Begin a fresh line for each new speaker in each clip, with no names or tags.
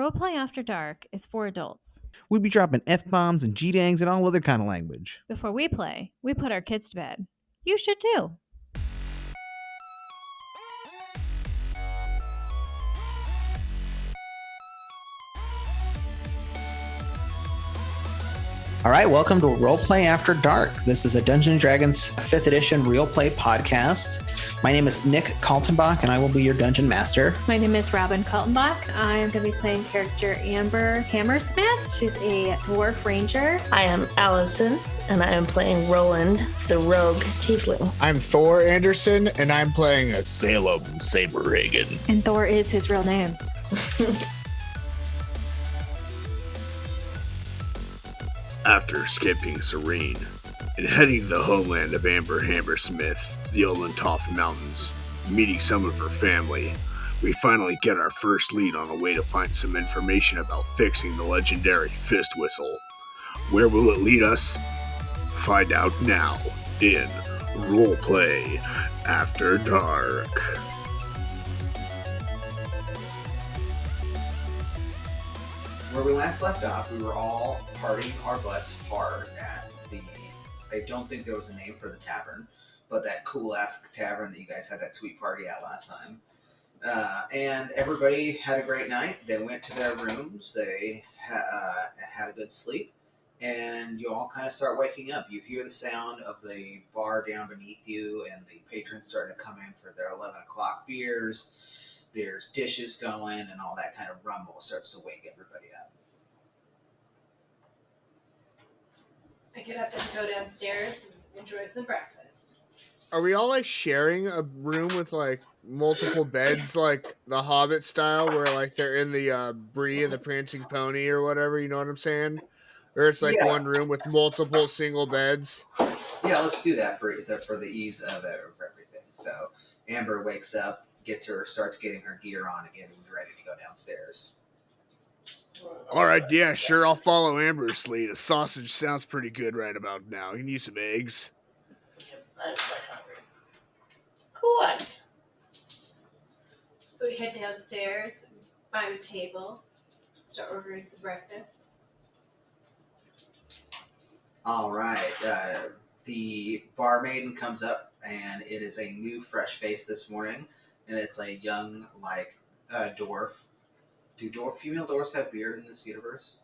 Roleplay After Dark is for adults.
We'd be dropping F-bombs and G-dangs and all other kind of language.
Before we play, we put our kids to bed. You should too.
All right, welcome to Roleplay After Dark. This is a Dungeons & Dragons 5th edition real play podcast. My name is Nick Kaltenbach, and I will be your dungeon master.
My name is Robin Kaltenbach. I am going to be playing character Amber Hammersmith. She's a dwarf ranger.
I am Allison, and I am playing Roland, the rogue tiefling.
I'm Thor Anderson, and I'm playing a Salem Saberhagen.
And Thor is his real name.
After escaping Serene and heading to the homeland of Amber Hammersmith, the Olentoff Mountains, meeting some of her family, we finally get our first lead on a way to find some information about fixing the legendary fist whistle. Where will it lead us? Find out now in Roleplay After Dark.
Where we last left off, we were all partying our butts hard at I don't think there was a name for the tavern, but that cool-ass tavern that you guys had that sweet party at last time. And everybody had a great night. They went to their rooms. They had a good sleep. And you all kind of start waking up. You hear the sound of the bar down beneath you and the patrons starting to come in for their 11 o'clock beers. There's dishes going and all that kind of rumble starts to wake everybody up.
I get up and go downstairs and enjoy some breakfast.
Are we all like sharing a room with like multiple beds, like the Hobbit style, where like they're in the Bree and the Prancing Pony or whatever? You know what I'm saying? Or it's like one room with multiple single beds.
Yeah, let's do that for the ease of everything. So Amber wakes up, starts getting her gear on again, and we're ready to go downstairs.
All right, yeah, sure, I'll follow Amber's lead. A sausage sounds pretty good right about now. You can use some eggs.
Yep, I'm quite hungry. Cool.
So we head downstairs, find a table, start ordering some breakfast.
All right, the barmaiden comes up, and it is a new, fresh face this morning, and it's a young, dwarf. Do female dwarves have beard in this universe?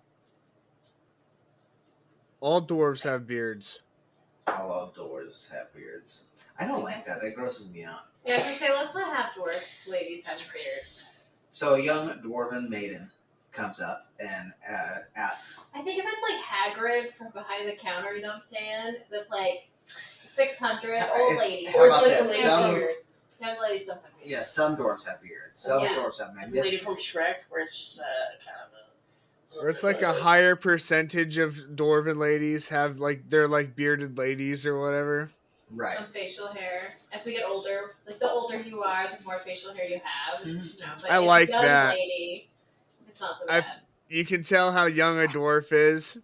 All dwarves have beards.
All dwarves have beards. I don't like that. That grosses me out.
Yeah, if we say let's not have dwarfs, ladies have beards.
So a young dwarven maiden comes up and asks.
I think if it's like Hagrid from behind the counter, you know what I'm saying? That's like 600 old ladies.
How about this?
Young ladies don't have beards.
Yeah, some dwarves have beards. Some dwarves have magnificent.
Lady from Shrek, where it's just kind of a.
Or it's like a higher percentage of dwarven ladies have they're like bearded ladies or whatever.
Right.
Some facial hair. As we get older, like the older you are, the more facial hair you have. But
I like
young
that.
Lady, it's not so bad.
You can tell how young a dwarf is.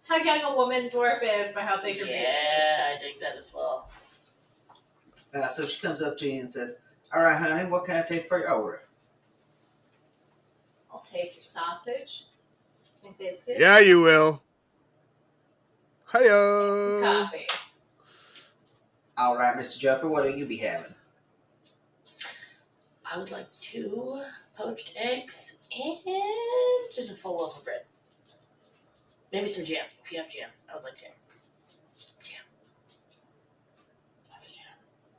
How young a woman dwarf is by how big her beard is.
Yeah, I dig that as well.
So she comes up to you and says, "All right, honey, what can I take for your order?"
I'll take your sausage and biscuits.
Yeah, you will.
And
Hiyo.
some coffee.
All right, Mr. Joker, what will you be having?
I would like 2 poached eggs and just a full loaf of bread. Maybe some jam. If you have jam, I would like jam. Jam. Lots of jam.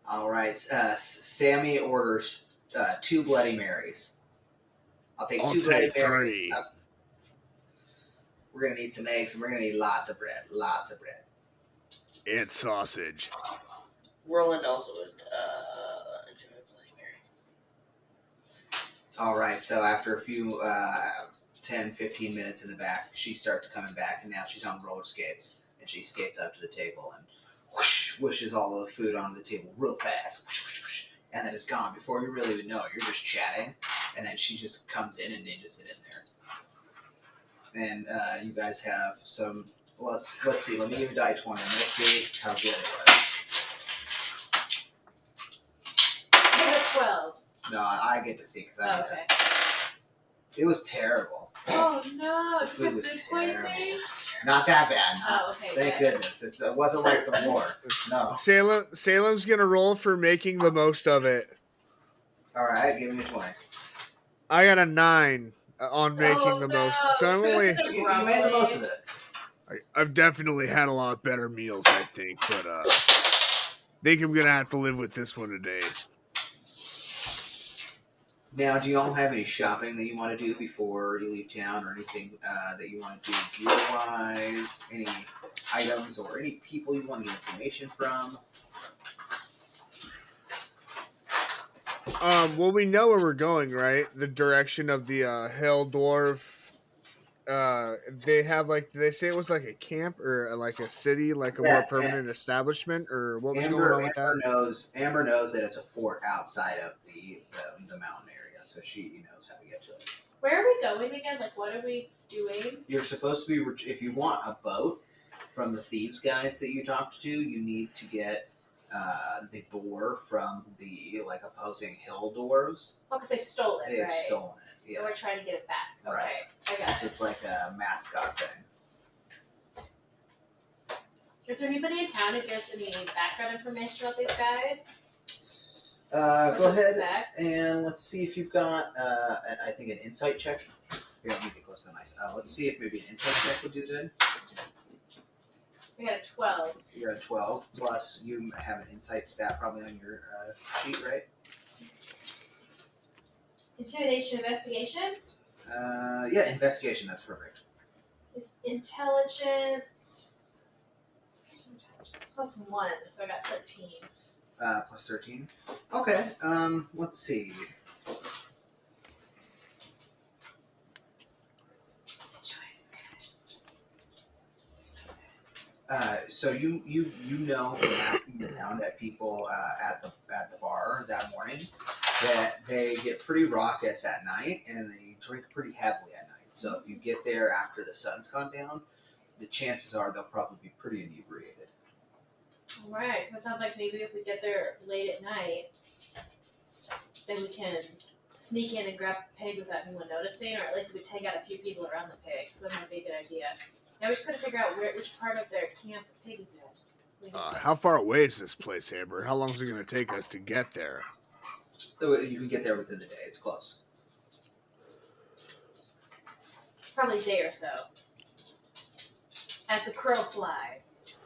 All right, Sammy orders 2 Bloody Marys. I'll take 2 Bloody Marys. We're going to need some eggs, and we're going to need lots of bread. Lots of bread.
And sausage.
Roland also would enjoy a Bloody Mary.
All right, so after a few 10, 15 minutes in the back, she starts coming back, and now she's on roller skates, and she skates up to the table and whoosh, whooshes all of the food onto the table real fast, whoosh, whoosh, whoosh, and then it's gone. Before you really even know it, you're just chatting, and then she just comes in and ninjas it in there. And you guys have some. Let's see. Let me give you die 20. Let's see how good it was.
I got 12.
No, I get to see because I.
Okay.
It was terrible.
Oh no!
The
Did you
food
get
was
food
terrible.
poisoning?
Not that bad.
Oh, okay.
Thank
good.
goodness. It wasn't like the war. No.
Salem's gonna roll for making the most of it.
All right, give me a 20.
I got a 9 on making the
no.
most. So I'm
Should've
only.
said
You made the most of it.
I've definitely had a lot better meals, I think, but think I'm gonna have to live with this one today.
Now, do you all have any shopping that you want to do before you leave town, or anything that you want to do gear-wise? Any items or any people you want to get information from?
Well, we know where we're going, right? The direction of the Hell Dwarf. They have like, did they say it was like a camp or like a city, like a
Yeah,
more permanent establishment, or what was going on with that?
Amber knows that it's a fort outside of the mountain area, so she knows how to get to it.
Where are we going again? Like, what are we doing?
You're supposed to be, if you want a boat from the thieves guys that you talked to, you need to get the boar from the opposing hill dwarves.
Oh, because they stole it,
They had
right?
stolen it. Yeah,
And we're trying to get it back. Okay,
Right.
I got
so
it.
it's like a mascot thing.
Is there anybody in town who gives any background information about these guys?
Go ahead
Respect?
and let's see if you've got, I think, an insight check. Here, let me get close to the mic. Let's see if maybe an insight check would do good.
We got a 12.
You're at 12, plus you have an insight stat probably on your sheet, right?
Intimidation, investigation
Yeah, investigation, that's perfect.
is intelligence plus 1, so I got 13.
Plus 13. Okay, let's see. So you know from asking around at people at the bar that morning that they get pretty raucous at night and they drink pretty heavily at night. So if you get there after the sun's gone down, the chances are they'll probably be pretty inebriated.
Alright, so it sounds like maybe if we get there late at night, then we can sneak in and grab a pig without anyone noticing, or at least we take out a few people around the pig, so that might be a good idea. Now we just gotta figure out which part of their camp the pig is in.
How far away is this place, Amber? How long is it gonna take us to get there?
You can get there within the day. It's close.
Probably a day or so. As the crow flies.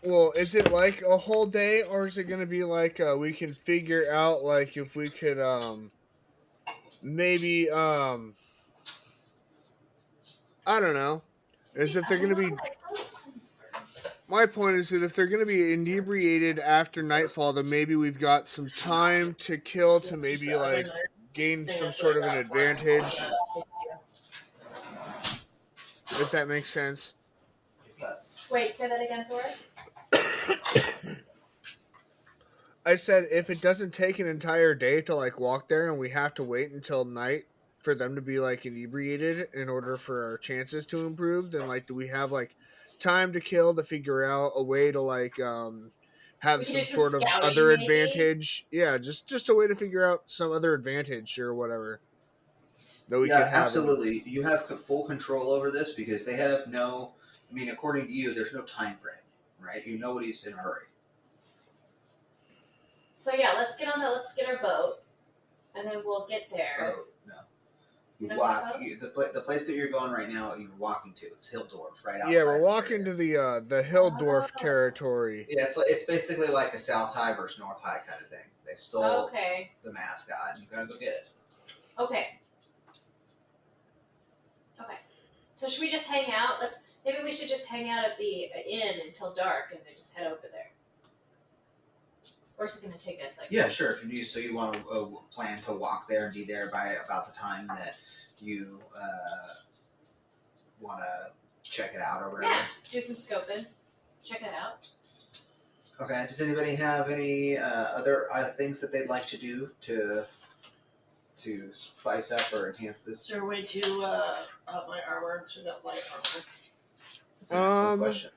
Well, is it like a whole day, or is it gonna be like we can figure out like if we could maybe I don't know. Is that they're gonna be? My point is that if they're gonna be inebriated after nightfall, then maybe we've got some time to kill to maybe like gain some sort of an advantage. If that makes sense.
Wait, say that again, Thor?
I said if it doesn't take an entire day to like walk there and we have to wait until night for them to be like inebriated in order for our chances to improve, then like do we have like time to kill to figure out a way to like have
We
some
could do some
sort of
scouting,
other
maybe?
advantage? Yeah, just a way to figure out some other advantage or whatever that we could have.
Absolutely. You have full control over this because they have no. I mean, according to you, there's no time frame, right? Nobody's in a hurry.
So yeah, let's get our boat, and then we'll get there.
Oh no! You
No,
walk.
no.
The place that you're going right now. You're walking to. It's Hilldorf, right outside.
Yeah, we're
the
walking
area.
to the Hilldorf
Oh.
territory.
Yeah, it's basically like a South High versus North High kind of thing. They stole
Okay.
the mascot, and you gotta go get it.
Okay. So should we just hang out? Maybe we should just hang out at the inn until dark and then just head over there. Or is it going to take us like?
Yeah, sure. If you do, so you want to plan to walk there and be there by about the time that you want to check it out or whatever.
Yeah, just do some scoping. Check it out.
Okay. Does anybody have any other things that they'd like to do to spice up or enhance this?
Is there a way to up my armor to get light armor?
That's an excellent question.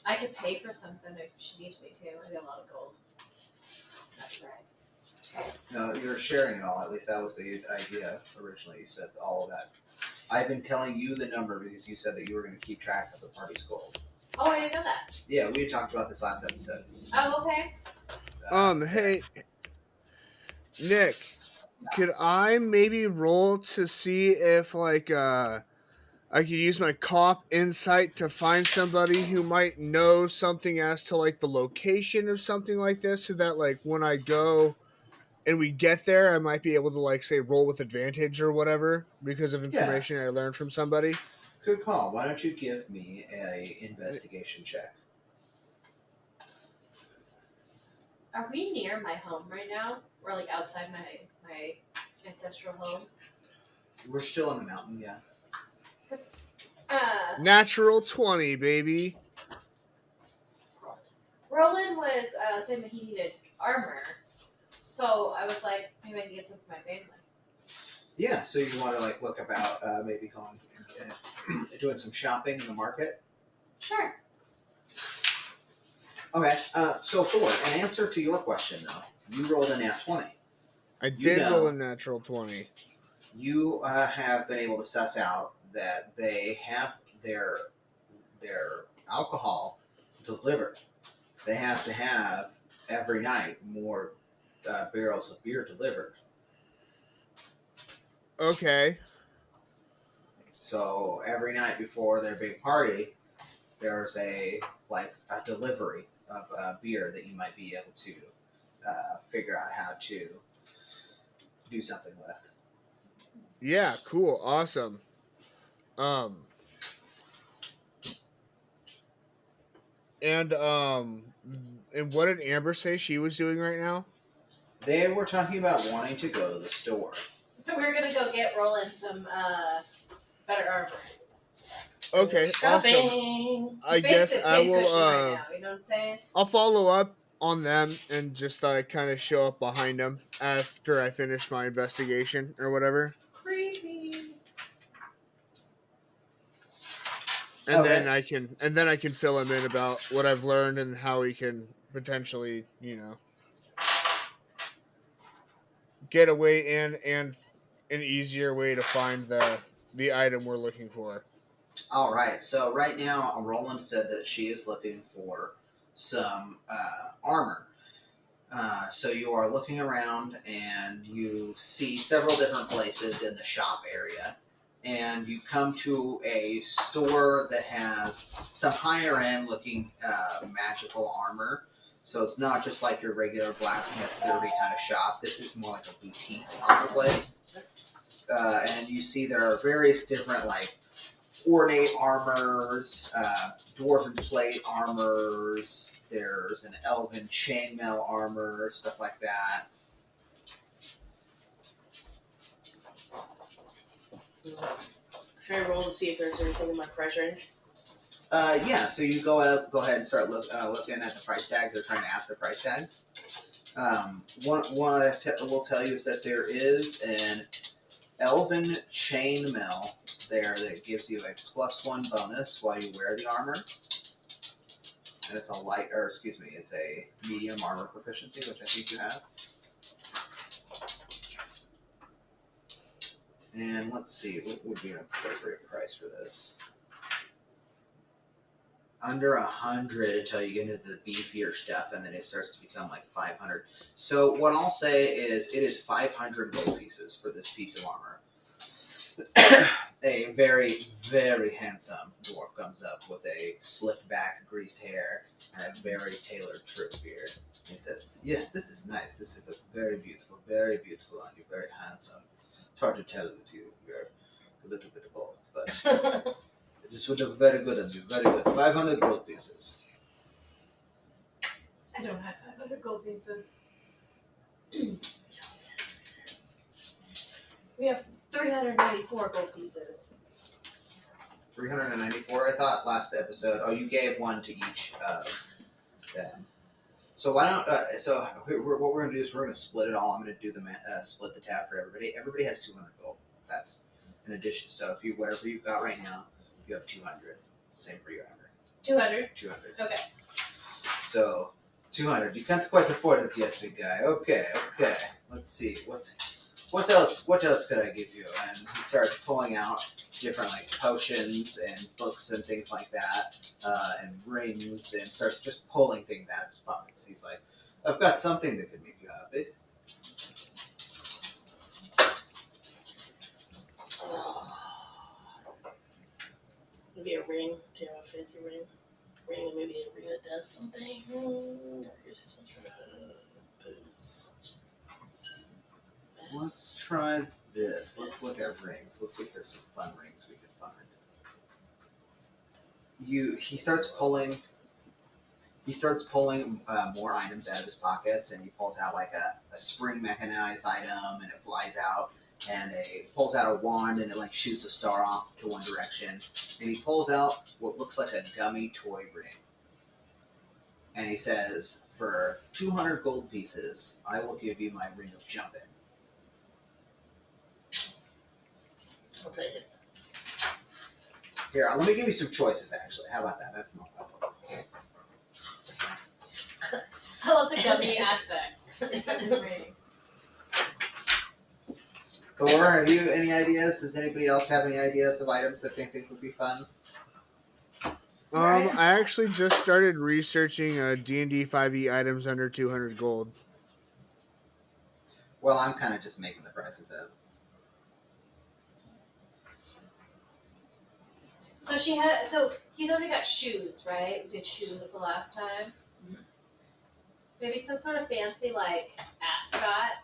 I could pay for something if she needs me to. I got a lot of gold. That's right.
No, you're sharing it all. At least that was the idea originally. You said all of that. I've been telling you the number because you said that you were going to keep track of the party's gold.
Oh, I didn't know that.
Yeah, we talked about this last episode.
Oh, okay.
Hey, Nick, could I maybe roll to see if like I could use my cop insight to find somebody who might know something as to like the location of something like this, so that like when I go and we get there, I might be able to like say roll with advantage or whatever because of information I learned from somebody.
Good call. Why don't you give me a investigation check?
Are we near my home right now? We're like outside my ancestral home.
We're still on the mountain, yeah.
Natural 20, baby.
Roland was saying that he needed armor, so I was like, maybe I can get some for my family.
Yeah, so you want to like look about maybe going and doing some shopping in the market?
Sure.
Okay, so Thor, in answer to your question though, you rolled a nat 20.
I did roll a natural 20.
You have been able to suss out that they have their alcohol delivered. They have to have every night more barrels of beer delivered.
Okay.
So every night before their big party, there's a delivery of beer that you might be able to figure out how to do something with.
Yeah, cool, awesome. And what did Amber say she was doing right now?
They were talking about wanting to go to the store.
So we're gonna go get Roland some better armor.
Okay,
Shopping.
awesome. I guess I will.
Right now, you know what I'm saying?
I'll follow up on them and just kind of show up behind them after I finish my investigation or whatever.
Creepy.
And
Okay.
then I can fill him in about what I've learned and how he can potentially, get away and an easier way to find the item we're looking for.
All right. So right now, Roland said that she is looking for some armor. So you are looking around and you see several different places in the shop area. And you come to a store that has some higher end looking magical armor. So it's not just like your regular blacksmith dirty kind of shop. This is more like a boutique armor place. And you see there are various different like ornate armors, dwarven plate armors. There's an elven chainmail armor, stuff like that.
Should I roll to see if there's anything in my price range?
Yeah, so you go ahead and start looking at the price tags. They're trying to ask the price tags. One I will tell you is that there is an elven chainmail there that gives you a +1 bonus while you wear the armor. And it's it's a medium armor proficiency, which I think you have. And let's see, what would be an appropriate price for this? Under 100 until you get into the beefier stuff, and then it starts to become like 500. So what I'll say is it is 500 gold pieces for this piece of armor. A very, very handsome dwarf comes up with a slicked back, greased hair, and a very tailored true beard. He says, "Yes, this is nice. This is very beautiful on you, very handsome. It's hard to tell with you. You're a little bit of both, but this would look very good on you. Very good. 500 gold pieces."
I don't have 500 gold pieces. We have 394 gold pieces.
394, I thought, last episode. Oh, you gave one to each of them. So why don't? What we're gonna do is we're gonna split it all. I'm gonna do the split the tab for everybody. Everybody has 200 gold. That's an addition. So if whatever you've got right now, you have 200. Same for your Amber.
200.
200.
Okay.
So 200. You can't quite afford it yet, big guy. Okay. Let's see. What else could I give you? And he starts pulling out different like potions and books and things like that, and rings, and starts just pulling things out of his pockets. He's like, I've got something that could make you happy.
Maybe a ring. Do you have a fancy ring? Maybe a ring that does something. Boost.
Let's try this. Let's look at rings. Let's see if there's some fun rings we can find. He starts pulling more items out of his pockets, and he pulls out like a spring mechanized item, and it flies out, and pulls out a wand, and it like shoots a star off to one direction, and he pulls out what looks like a gummy toy ring, and he says, for 200 gold pieces, I will give you my ring of jumping.
I'll take it.
Here, let me give you some choices, actually. How about that? That's more fun.
I love the gummy aspect.
Thor, have you any ideas? Does anybody else have any ideas of items that they think would be fun?
I actually just started researching D&D 5e items under 200 gold.
Well, I'm kind of just making the prices up.
So he's already got shoes, right? We did shoes the last time.
Mhm.
Maybe some sort of fancy like ascot.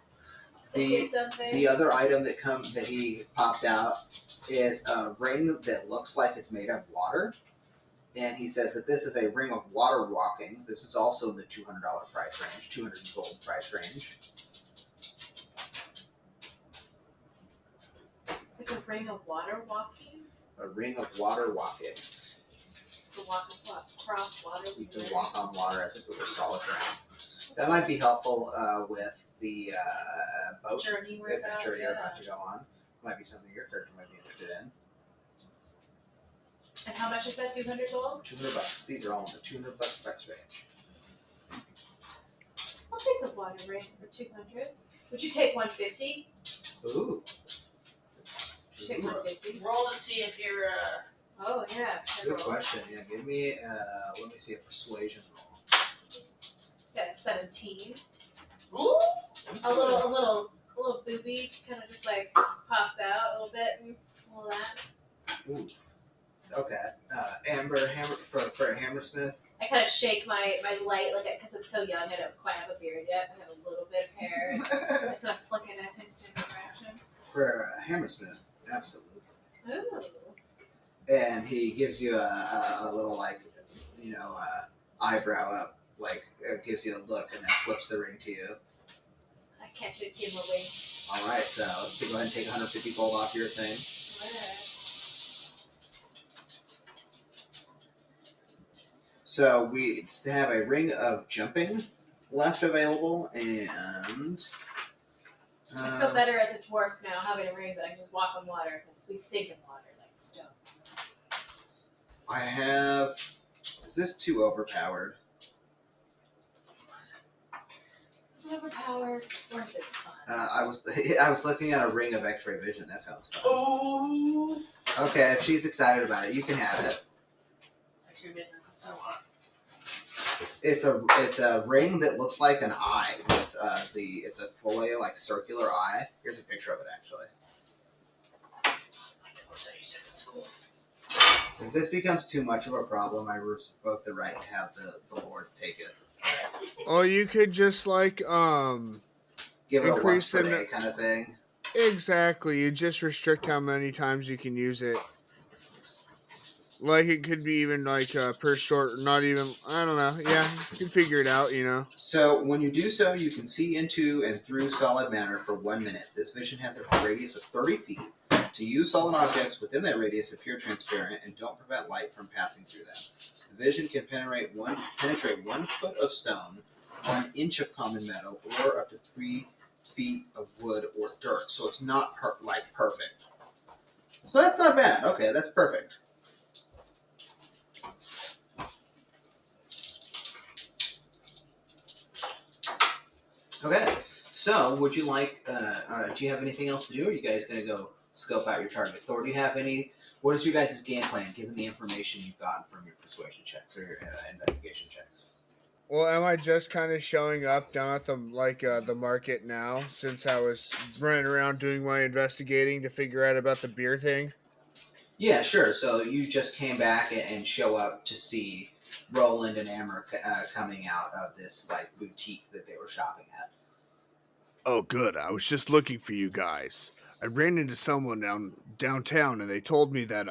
The other item that he pops out is a ring that looks like it's made of water, and he says that this is a ring of water walking. This is also in the $200 price range, 200 gold price range.
It's a ring of water walking.
A ring of water walking.
To walk across water.
You can walk on water as if it were solid ground. That might be helpful with the boat
Journey we're about,
adventure you're
yeah.
about to go on. Might be something your character might be interested in.
And how much is that? 200 gold.
$200. These are all in the $200 price range.
I'll take the water ring for 200. Would you take 150?
Ooh.
Would you take 150?
Roll to see if you're.
Oh yeah.
Good question. Yeah, give me. Let me see a persuasion roll.
Got a 17.
Ooh.
A little booby kind of just like pops out a little bit and all that.
Ooh. Okay. Amber for a hammersmith.
I kind of shake my light like because I'm so young. I don't quite have a beard yet. I have a little bit of hair. And I just sort of flick it at his interaction.
For a hammersmith, absolutely.
Ooh.
And he gives you a little like, eyebrow up, like gives you a look, and then flips the ring to you.
I catch it, give him a wink.
All right, so let's go ahead and take 150 gold off your thing. So we have a ring of jumping left available, and
I feel better as a dwarf now having a ring that I can just walk on water because we sink in water like stones.
I have. Is this too overpowered?
Is it overpowered or is it fun?
I was looking at a ring of X-ray vision. That sounds fun.
Oh.
Okay, if she's excited about it, you can have it.
Actually, midnight. That's what I want.
It's a ring that looks like an eye with it's a fully like circular eye. Here's a picture of it actually.
You said it's cool.
If this becomes too much of a problem, I revoke the right to have the Lord take it.
Oh, you could just like
Give it a once
increase
per
the
day kind of thing.
exactly. You just restrict how many times you can use it. Like it could be even like per short, not even. I don't know. Yeah, you can figure it out.
So when you do so, you can see into and through solid matter for 1 minute. This vision has a radius of 30 feet. To use solid objects within that radius appear transparent and don't prevent light from passing through them. The vision can penetrate 1 foot of stone, 1 inch of common metal, or up to 3 feet of wood or dirt. So it's not perfect. So that's not bad. Okay, that's perfect. would you like? Do you have anything else to do? Or are you guys gonna go scope out your target? Thor, do you have any? What is your guys' game plan given the information you've gotten from your persuasion checks or your investigation checks?
Well, am I just kind of showing up down at the market now, since I was running around doing my investigating to figure out about the beer thing?
Yeah, sure. So you just came back and show up to see Roland and Amber coming out of this like boutique that they were shopping at.
Oh, good. I was just looking for you guys. I ran into someone downtown, and they told me that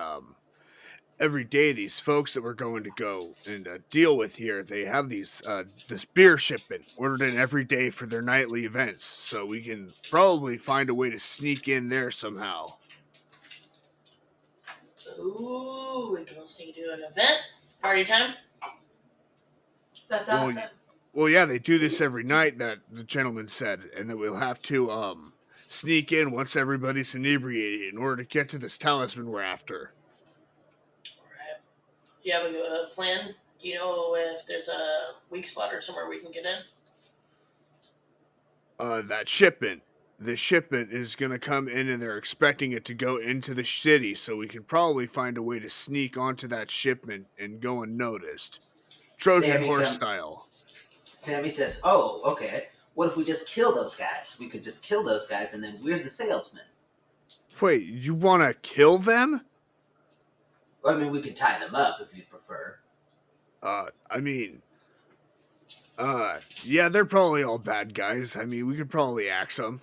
every day these folks that we're going to go and deal with here, they have this beer shipment ordered in every day for their nightly events. So we can probably find a way to sneak in there somehow.
Ooh, we can also do an event. Party time.
That's
Well,
awesome.
Well, yeah, they do this every night, that the gentleman said, and that we'll have to sneak in once everybody's inebriated in order to get to this talisman we're after.
Alright. Do you have a plan? Do you know if there's a weak spot or somewhere we can get in?
That shipment. The shipment is going to come in, and they're expecting it to go into the city, so we can probably find a way to sneak onto that shipment and go unnoticed. Trojan
Sammy
horse
come-
style.
Sammy says, "Oh, okay. What if we just kill those guys? We could just kill those guys, and then we're the salesmen.
Wait, you want to kill them?
I mean, we could tie them up if you prefer."
Yeah, they're probably all bad guys. I mean, we could probably axe them.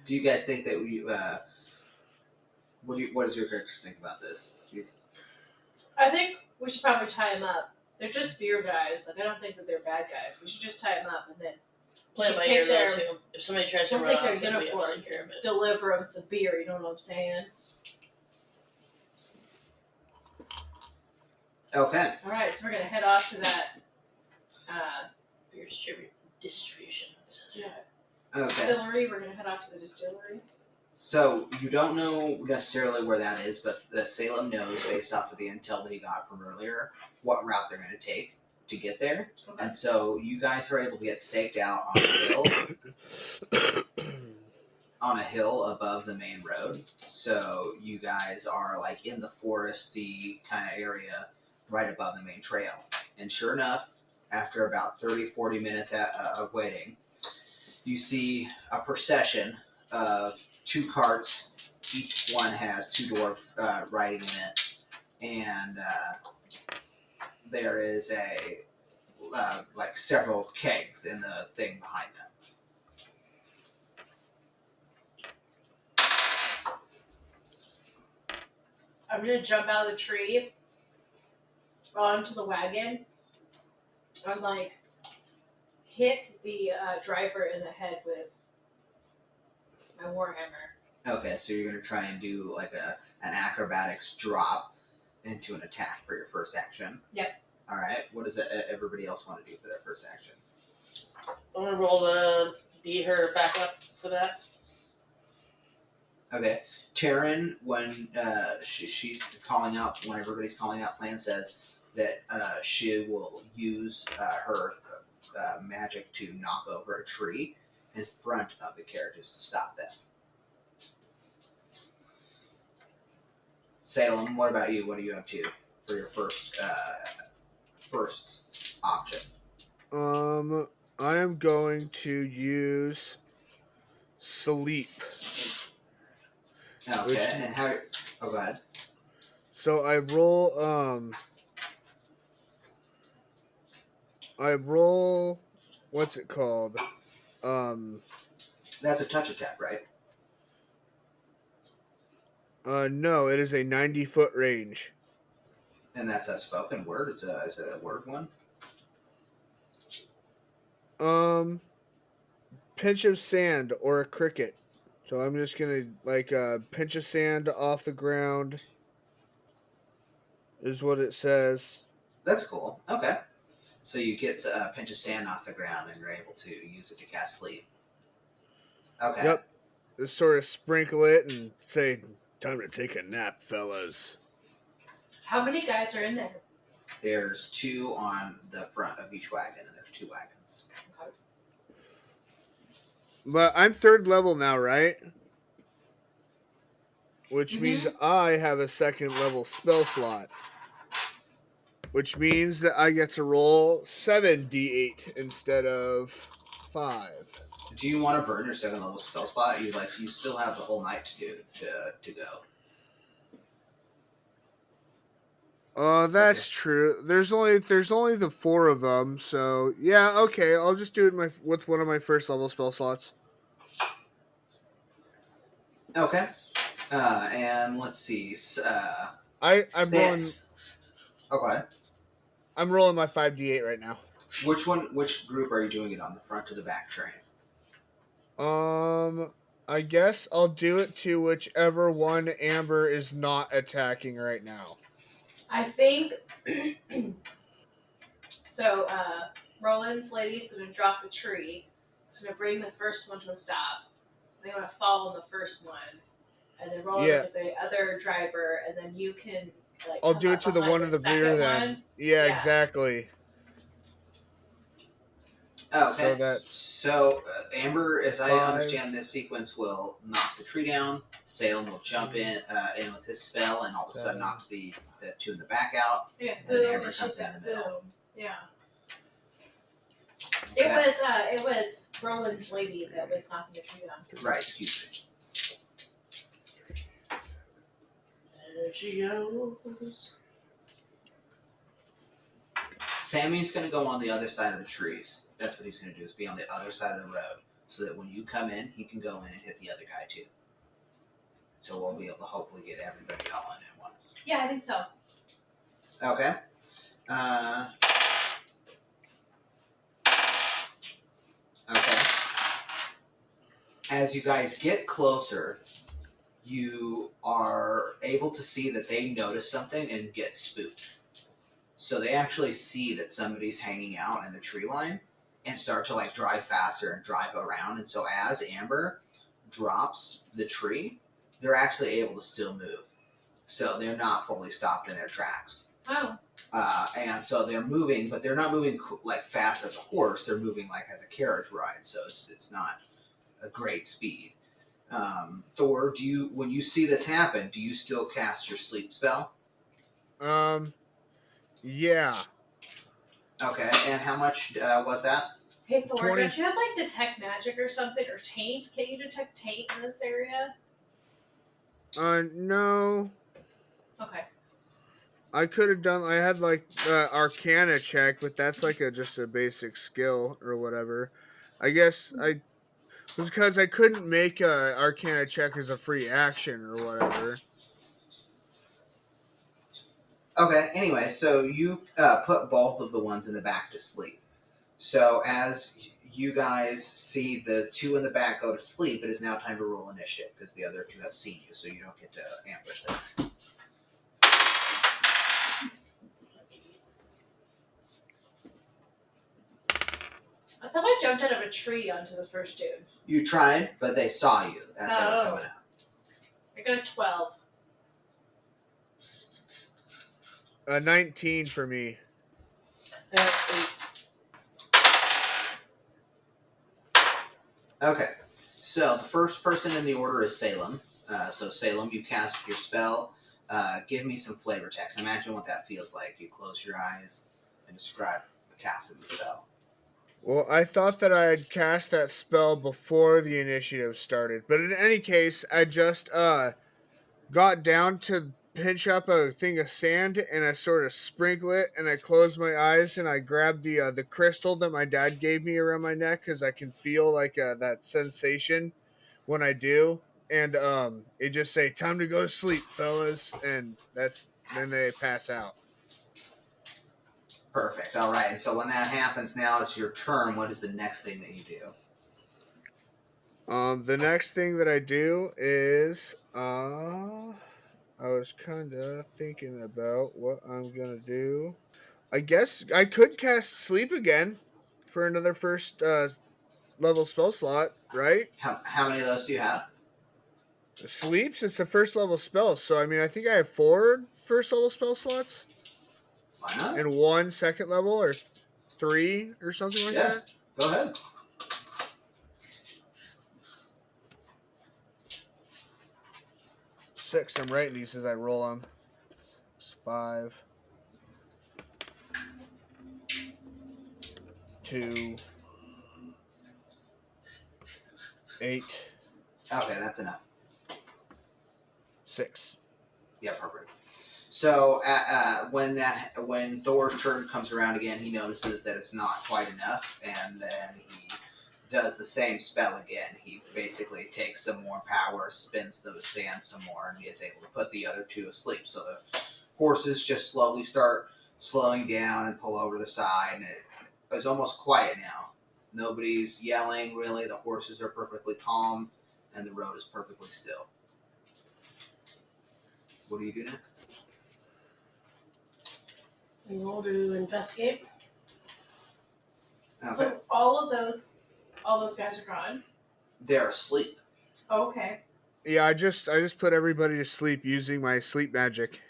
Do you guys think that we? What does your characters think about this?
I think we should probably tie them up. They're just beer guys. Like I don't think that they're bad guys. We should just tie them up and then
Play it by
take
ear though
their-
too. If somebody tries to
don't
run
take their
off, then we have to
uniforms
take care of it.
deliver them some beer. You know what I'm saying?
Okay.
All right, so we're gonna head off to that.
Beer distribution.
Yeah.
Okay.
Distillery. We're gonna head off to the distillery.
So you don't know necessarily where that is, but the Salem knows based off of the intel that he got from earlier what route they're going to take to get there.
Okay.
And so you guys are able to get staked out on a hill above the main road. So you guys are like in the foresty kind of area right above the main trail. And sure enough, after about 30-40 minutes of waiting, you see a procession of 2 carts. Each one has 2 dwarf riding in it, and there is like several kegs in the thing behind them.
I'm gonna jump out of the tree onto the wagon and like hit the driver in the head with my warhammer.
Okay, so you're gonna try and do like an acrobatics drop into an attack for your first action.
Yep.
All right. What does everybody else want to do for their first action?
I'm gonna roll to beat her back up for that.
Okay. Taryn, when she's calling out, when everybody's calling out, Plan says that she will use her magic to knock over a tree in front of the carriages to stop them. Salem, what about you? What are you up to for your first option?
I am going to use sleep.
Okay,
Which-
and how? Oh, go ahead.
So I roll what's it called?
That's a touch attack, right?
No, it is a 90-foot range.
And that's a spoken word. Is it a word one?
Pinch of sand or a cricket. So I'm just gonna like pinch of sand off the ground is what it says.
That's cool. Okay. So you get a pinch of sand off the ground and you're able to use it to cast sleep. Okay.
Yep. Just sort of sprinkle it and say, "Time to take a nap, fellas."
How many guys are in there?
There's 2 on the front of each wagon, and there's 2 wagons.
Okay.
But I'm 3rd level now, right? Which means I have a 2nd level spell slot. Which means that I get to roll 7d8 instead of 5.
Do you want to burn your 2nd level spell spot? You still have the whole night to go.
That's true. There's only the 4 of them, so yeah, okay. I'll just do it with one of my 1st level spell slots.
Okay. And let's see.
I'm rolling.
Oh, go ahead.
I'm rolling my 5d8 right now.
Which group are you doing it on? The front or the back train?
I guess I'll do it to whichever one Amber is not attacking right now.
I think so. Roland's lady's gonna drop the tree. It's gonna bring the first one to a stop. They're gonna follow the first one, and then Roland will get the other driver, and then you can like.
I'll do it to the one in the rear then. Yeah, exactly.
Okay. So Amber, as I understand this sequence, will knock the tree down. Salem will jump in with his spell, and all of a sudden knock the 2 in the back out.
Yeah,
and then Amber comes in the middle.
Boom. Yeah.
Okay.
It was Roland's lady that was knocking the tree down.
Right. Excuse me.
There she goes.
Sammy's going to go on the other side of the trees. That's what he's going to do, is be on the other side of the road, so that when you come in, he can go in and hit the other guy too. So we'll be able to hopefully get everybody all in at once.
Yeah, I think so.
Okay. Okay. As you guys get closer, you are able to see that they notice something and get spooked. So they actually see that somebody's hanging out in the tree line and start to drive faster and drive around. And so as Amber drops the tree, they're actually able to still move. So they're not fully stopped in their tracks.
Oh.
And so they're moving, but they're not moving fast as a horse. They're moving as a carriage ride. So it's not a great speed. Thor, when you see this happen, do you still cast your sleep spell?
Yeah.
Okay, and how much was that?
Hey Thor, don't you have detect magic or something, or taint? Can you detect taint in this area?
No.
Okay.
I could have done. I had Arcana check, but that's just a basic skill or whatever. I guess it was because I couldn't make a Arcana check as a free action or whatever.
Okay, anyway, so you put both of the ones in the back to sleep. So as you guys see the 2 in the back go to sleep, it is now time to roll initiative, because the other 2 have seen you, so you don't get to ambush them.
I thought I jumped out of a tree onto the first dude.
You tried, but they saw you as they were coming out.
I got a 12.
19 for me.
8.
Okay, so the first person in the order is Salem. So Salem, you cast your spell. Give me some flavor text. Imagine what that feels like. You close your eyes and describe the casting the spell.
Well, I thought that I had cast that spell before the initiative started, but in any case, I just got down to pinch up a thing of sand, and I sort of sprinkle it, and I closed my eyes, and I grabbed the crystal that my dad gave me around my neck, because I can feel that sensation when I do, and it just say, "Time to go to sleep, fellas," and then they pass out.
Perfect. All right. And so when that happens, now it's your turn. What is the next thing that you do?
The next thing that I do is I was kind of thinking about what I'm gonna do. I guess I could cast sleep again for another first level spell slot, right?
How many of those do you have?
Sleeps, it's a first level spell, so I think I have 4 first level spell slots.
Why not?
And 1 second level, or 3 or something like that.
Go ahead.
6. I'm writing these as I roll them. 5, 2, 8,
Okay, that's enough.
6.
Yeah, perfect. So when Thor's turn comes around again, he notices that it's not quite enough, and then he does the same spell again. He basically takes some more power, spins the sand some more, and he is able to put the other two asleep. So the horses just slowly start slowing down and pull over the side, and it's almost quiet now. Nobody's yelling, really. The horses are perfectly calm, and the road is perfectly still. What do you do next?
We roll to investigate.
Okay.
So all those guys are gone.
They're asleep.
Okay.
Yeah, I just put everybody to sleep using my sleep magic.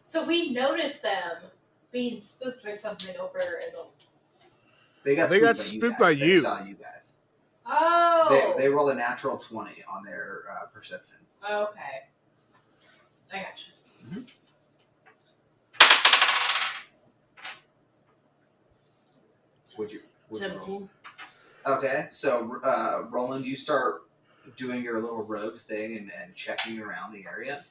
So we noticed them being spooked by something over in the.
They got
spooked by
They
you.
saw you guys.
Oh.
They rolled a natural 20 on their perception.
Okay. I gotcha.
Would you roll?
17.
Okay, so Roland, you start doing your little rogue thing and checking around the area,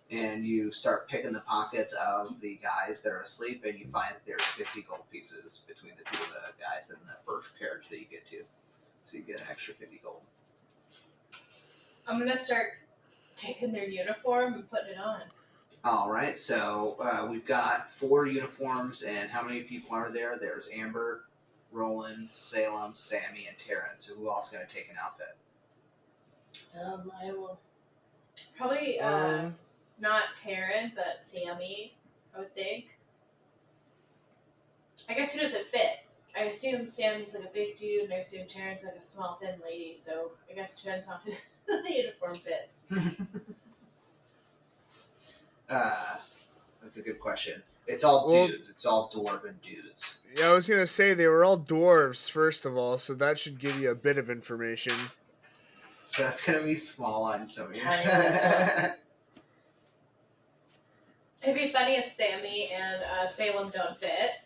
and you start picking the pockets of the guys that are asleep, and you find that there's 50 gold pieces between the two of the guys in the first carriage that you get to. So you get an extra 50 gold.
I'm gonna start taking their uniform and putting it on.
All right, so we've got 4 uniforms, and how many people are there? There's Amber, Roland, Salem, Sammy, and Taryn. So who else going to take an outfit?
I will.
Probably not Taryn, but Sammy, I would think. I guess who does it fit? I assume Sammy's like a big dude, and I assume Taryn's like a small, thin lady, so I guess it depends on who the uniform fits.
That's a good question. It's all dudes. It's all dwarven dudes.
Yeah, I was going to say they were all dwarves, first of all, so that should give you a bit of information.
So that's going to be small on some of you.
It'd be funny if Sammy and Salem don't fit.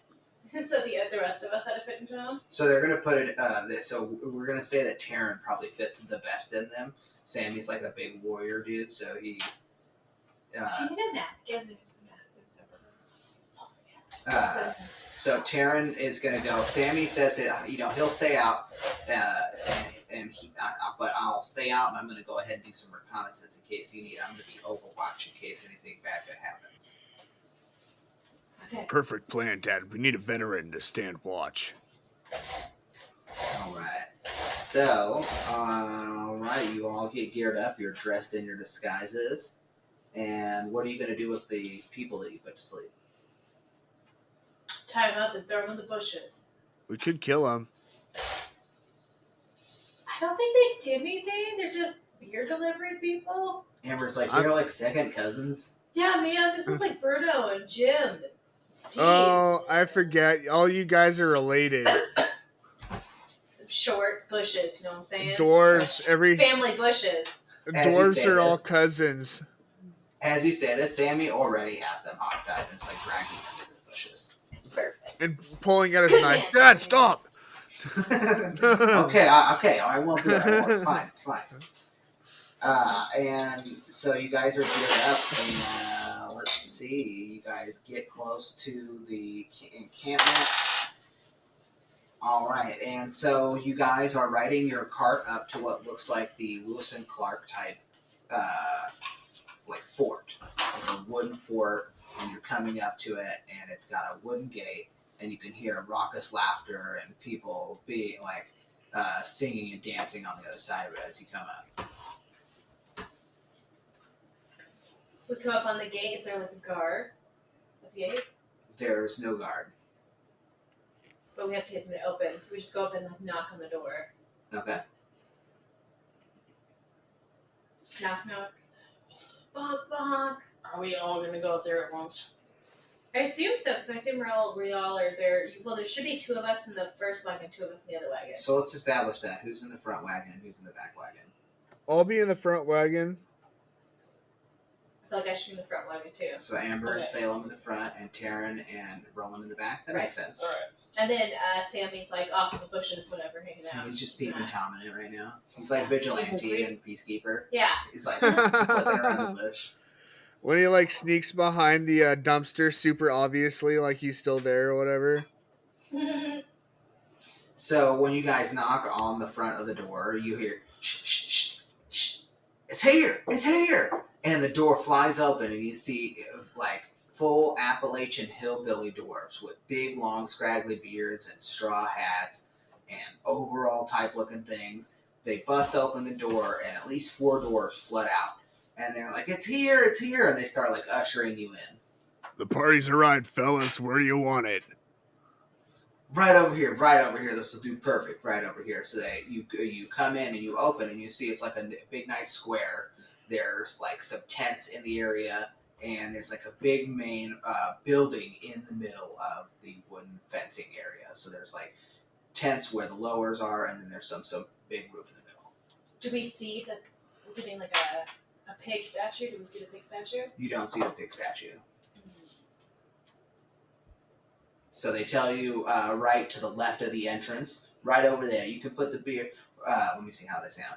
So the rest of us had to fit into them.
So they're going to put it. So we're going to say that Taryn probably fits the best in them. Sammy's like a big warrior dude, so he.
If you need a napkin, there's some napkins over there.
So Taryn is going to go. Sammy says that he'll stay out, but I'll stay out, and I'm going to go ahead and do some reconnaissance in case you need. I'm going to be overwatch in case anything bad happens.
Okay.
Perfect plan, Dad. We need a veteran to stand watch.
All right. So, you all get geared up. You're dressed in your disguises. And what are you going to do with the people that you put to sleep?
Tie them up and throw them in the bushes.
We could kill them.
I don't think they did anything. They're just beer delivery people.
Amber's like, they're like second cousins.
Yeah, man, this is like Bruno and Jim and Steve.
Oh, I forget. All you guys are related.
Some short bushes, you know what I'm saying?
Dwarves,
Family bushes.
Dwarves are all cousins.
As you say this, Sammy already has them hogtied, and it's like dragging them into the bushes.
Perfect.
And pulling out his knife. Dad, stop!
Okay, I won't do it. It's fine. And so you guys are geared up, and let's see. You guys get close to the encampment. All right, and so you guys are riding your cart up to what looks like the Lewis and Clark type, fort. It's a wooden fort, and you're coming up to it, and it's got a wooden gate, and you can hear raucous laughter and people being singing and dancing on the other side of it as you come up.
We come up on the gate. Is there like a guard at the gate?
There's no guard.
But we have to get them to open, so we just go up and knock on the door.
Okay.
Knock, knock. Bonk, bonk.
Are we all going to go up there at once?
I assume so, because I assume we all are there. Well, there should be 2 of us in the first wagon, 2 of us in the other wagon.
So let's establish that. Who's in the front wagon and who's in the back wagon?
I'll be in the front wagon.
guys should be in the front wagon too.
So Amber and
Okay.
Salem in the front, and Taryn and Roland in the back. That makes sense.
All right.
And then Sammy's like off in the bushes, whatever, hanging out.
He's just peeping Tom in it right now. He's like vigilante and peacekeeper.
Yeah.
He's like just looking around the bush.
When he like sneaks behind the dumpster, super obviously, like he's still there or whatever.
So when you guys knock on the front of the door, you hear shh, shh, shh, shh. It's here! It's here! And the door flies open, and you see like full Appalachian hillbilly dwarves with big, long, scraggly beards and straw hats and overall type looking things. They bust open the door, and at least 4 dwarves flood out. And they're like, it's here, it's here. And they start like ushering you in.
The party's arrived, fellas. Where do you want it?
Right over here, right over here. This will do perfect. Right over here. So that you come in and you open and you see it's like a big, nice square. There's like some tents in the area, and there's like a big main building in the middle of the wooden fencing area. So there's like tents where the lowers are, and then there's some big roof in the middle.
Do we see that we're getting like a pig statue? Do we see the pig statue?
You don't see the pig statue. So they tell you right to the left of the entrance, right over there. You can put the beer. Let me see how they sound.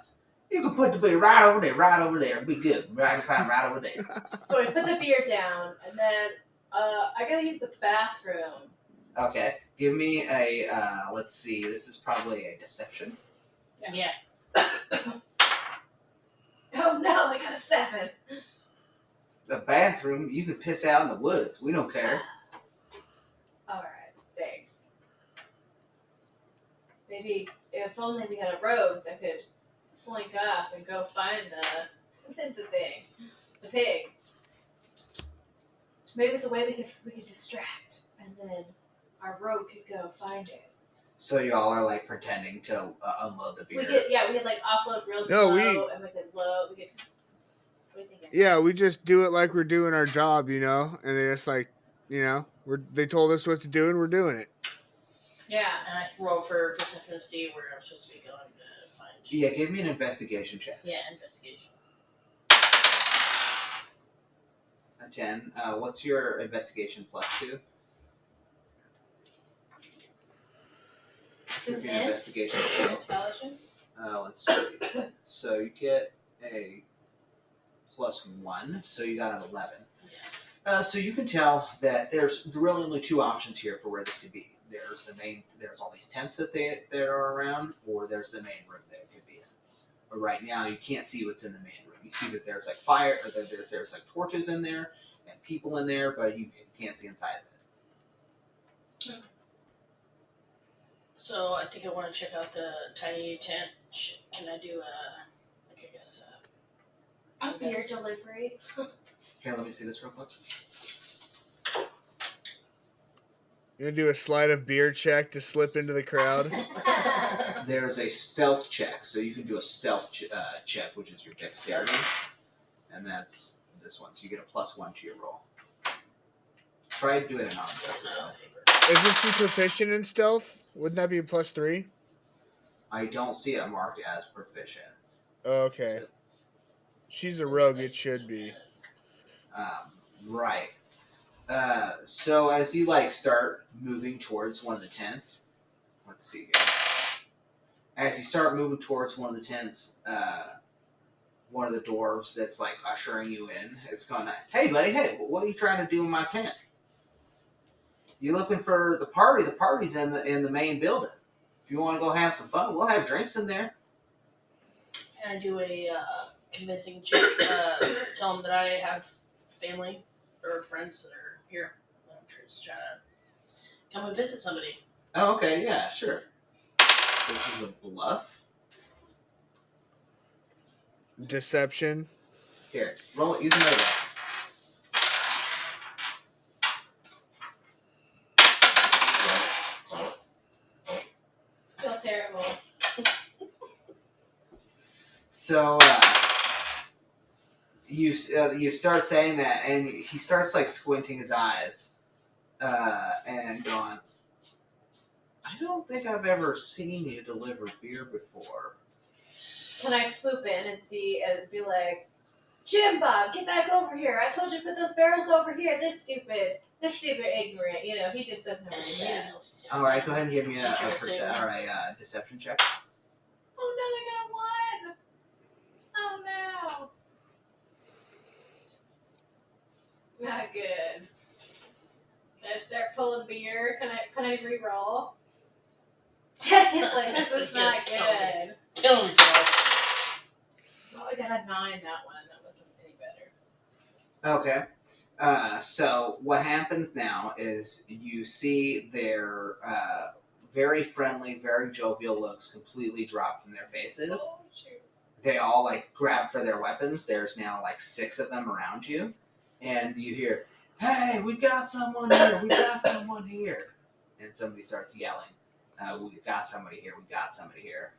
You can put the beer right over there, right over there. It'll be good. Right over there.
So we put the beer down, and then I gotta use the bathroom.
Okay, give me a. Let's see. This is probably a deception.
Yeah.
Oh no, I got a 7.
The bathroom. You can piss out in the woods. We don't care.
Alright, thanks. Maybe if only we had a rogue that could slink off and go find the thing. The pig. Maybe there's a way we could distract, and then our rogue could go find it.
So y'all are like pretending to unload the beer.
We could like offload real
No,
slow, and we could load. What do you think?
Yeah, we just do it like we're doing our job, you know, and they just like, you know, they told us what to do and we're doing it.
Yeah.
And I can roll for perception to see where I'm supposed to be going to find.
Yeah, give me an investigation check.
Yeah, investigation.
A 10. What's your investigation plus 2?
Is
Give me an
it
investigation skill.
intelligent?
Let's see. So you get a +1, so you got an 11. So you can tell that there's really only 2 options here for where this could be. There's all these tents that are around, or there's the main room that it could be in. But right now, you can't see what's in the main room. You see that there's like fire, or that there's like torches in there and people in there, but you can't see inside of it.
So I think I want to check out the tiny tent. Can I do
A beer delivery.
Here, let me see this real quick.
You're gonna do a sleight of beer check to slip into the crowd.
There's a stealth check, so you can do a stealth check, which is your dexterity, and that's this one. So you get a +1 to your roll. Try doing it on
Isn't she proficient in stealth? Wouldn't that be a +3?
I don't see it marked as proficient.
Okay. She's a rogue, it should be.
Right. So as you start moving towards one of the tents, let's see here. As you start moving towards one of the tents, one of the dwarves that's ushering you in is going, "Hey buddy, hey, what are you trying to do in my tent? You looking for the party? The party's in the main building. If you want to go have some fun, we'll have drinks in there."
Can I do a convincing check? Tell them that I have family or friends that are here. I'm just trying to come and visit somebody.
Oh, okay, yeah, sure. So this is a bluff.
Deception.
Here, roll it. Use another dice.
Still terrible.
So you start saying that, and he starts squinting his eyes and going, "I don't think I've ever seen you deliver beer before."
Can I swoop in and see and be like, Jim Bob, get back over here. I told you to put those barrels over here. This stupid ignorant. He just doesn't know what he is.
All right, go ahead and give me
She's trying to say it.
all right, deception check.
Oh no, I got one. Oh no. Not good. Can I start pulling beer? Can I re-roll? He's like, this is not good.
Kill himself.
Oh, I got a 9 that one. That wasn't any better.
Okay. So what happens now is you see their very friendly, very jovial looks completely drop from their faces.
Oh, shoot.
They all like grab for their weapons. There's now like 6 of them around you, and you hear, "Hey, we got someone here! We got someone here!" And somebody starts yelling, "We got somebody here! We got somebody here!"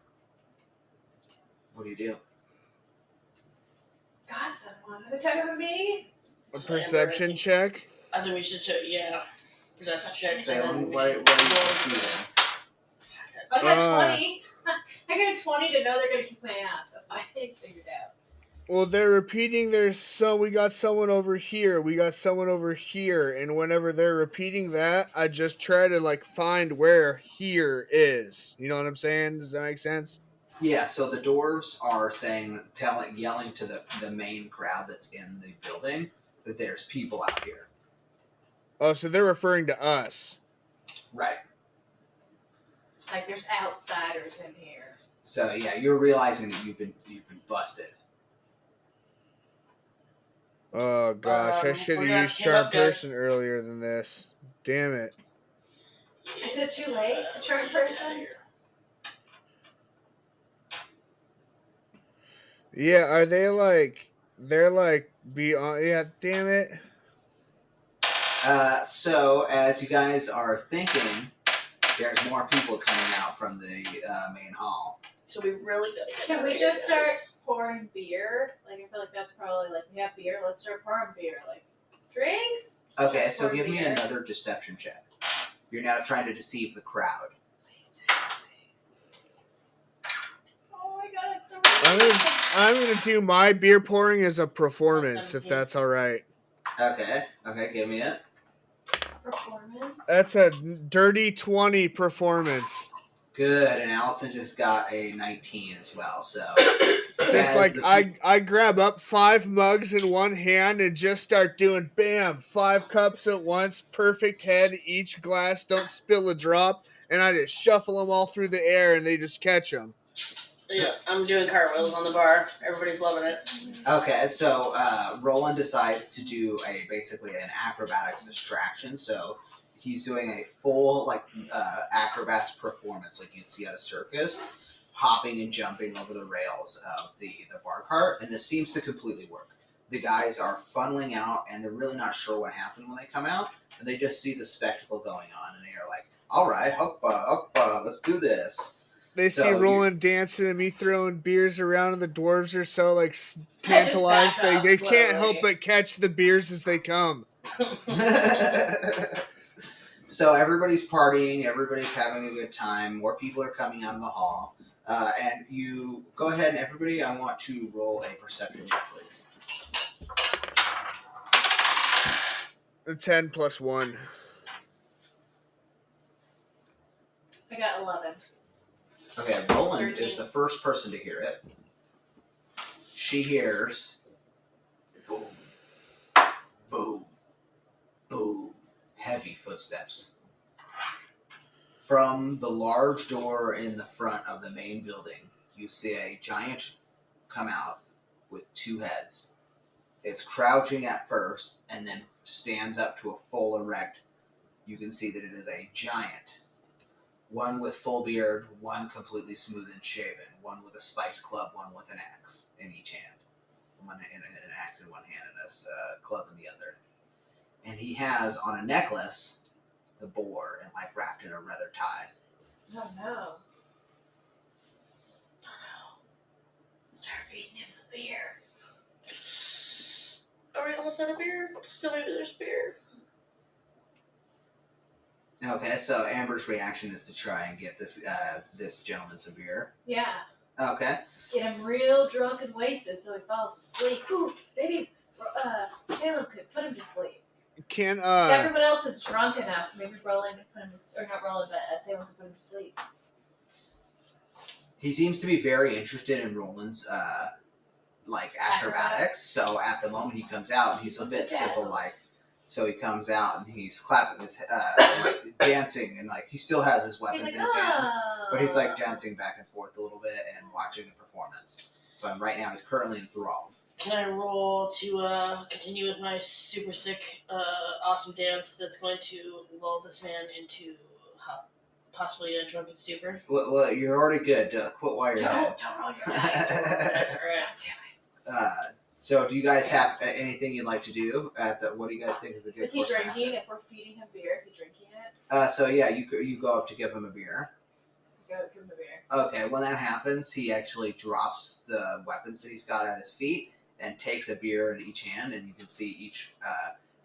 What do you do?
Got someone. Are they talking about me?
A perception check.
I think we should show. Yeah. Perception check.
Salem, what are you perceiving?
I got 20. I got a 20 to know they're going to kick my ass. That's what I figured out.
Well, they're repeating their we got someone over here, we got someone over here, and whenever they're repeating that, I just try to like find where here is. You know what I'm saying? Does that make sense?
Yeah, so the dwarves are yelling to the main crowd that's in the building that there's people out here.
Oh, so they're referring to us.
Right.
Like there's outsiders in here.
So yeah, you're realizing that you've been busted.
Oh gosh, I should
we're
have
gonna
used
give
charm
up, guys.
person earlier than this. Damn it.
Is it too late to charm person?
Yeah, are they like they're like beyond? Yeah, damn it.
So as you guys are thinking, there's more people coming out from the main hall.
So we really gotta get
Can
out
we
of here,
just start
guys.
pouring beer? Like I feel like that's probably like we have beer. Let's start pouring beer. Like drinks.
Okay,
Start
so
pouring
give me
beer.
another deception check. You're now trying to deceive the crowd.
Please, please. Oh, I got a 3.
I'm gonna do my beer pouring as a performance, if
17.
that's all right.
Okay, give me it.
Performance.
That's a dirty 20 performance.
Good, and Allison just got a 19 as well. So
Just
as
like
the
I grab up 5 mugs in one hand and just start doing bam, 5 cups at once, perfect head, each glass, don't spill a drop, and I just shuffle them all through the air and they just catch them.
Yeah, I'm doing cartwheels on the bar. Everybody's loving it.
Okay, so Roland decides to do basically an acrobatics distraction. So he's doing a full acrobats performance like you'd see at a circus, hopping and jumping over the rails of the bar cart, and this seems to completely work. The guys are funneling out, and they're really not sure what happened when they come out, and they just see the spectacle going on, and they are like, "All right, hoppa, let's do this."
They
So
see
you-
Roland dancing and me throwing beers around, and the dwarves are so like tantalized.
back up
They can't
slowly.
help but catch the beers as they come.
So everybody's partying, everybody's having a good time. More people are coming out of the hall, and you go ahead and everybody. I want to roll a perception check, please.
A 10 plus 1.
I got 11.
Okay, Roland
13.
is the first person to hear it. She hears boom, boom, boom, heavy footsteps. From the large door in the front of the main building, you see a giant come out with 2 heads. It's crouching at first and then stands up to a full erect. You can see that it is a giant. One with full beard, one completely smooth and shaven, one with a spiked club, one with an axe in each hand. One in an axe in one hand and a club in the other. And he has on a necklace the boar and wrapped in a leather tie.
Oh no.
Start feeding him some beer. Are we almost out of beer? Still maybe there's beer.
Okay, so Amber's reaction is to try and get this gentleman some beer.
Yeah.
Okay.
Get him real drunk and wasted so he falls asleep. Ooh, maybe Salem could put him to sleep.
Can
If everyone else is drunk enough, maybe Roland could put him to, or not Roland, but Salem could put him to sleep.
He seems to be very interested in Roland's acrobatics. So at the moment he comes out and he's a bit Sybil-like. So he comes out and he's clapping his dancing, and he still has his weapons in his hand, but he's dancing back and forth a little bit and watching the performance. So right now he's currently enthralled.
Can I roll to continue with my super sick, awesome dance that's going to lull this man into possibly a drunken stupor?
Well, you're already good. Quit while you're ahead.
Don't roll your dice. That's alright.
So do you guys have anything you'd like to do? What do you guys think is the good
Is he
course of
drinking?
action?
If we're feeding him beer, is he drinking it?
So yeah, you go up to give him a beer.
Go give him a beer.
Okay, when that happens, he actually drops the weapons that he's got at his feet and takes a beer in each hand, and you can see each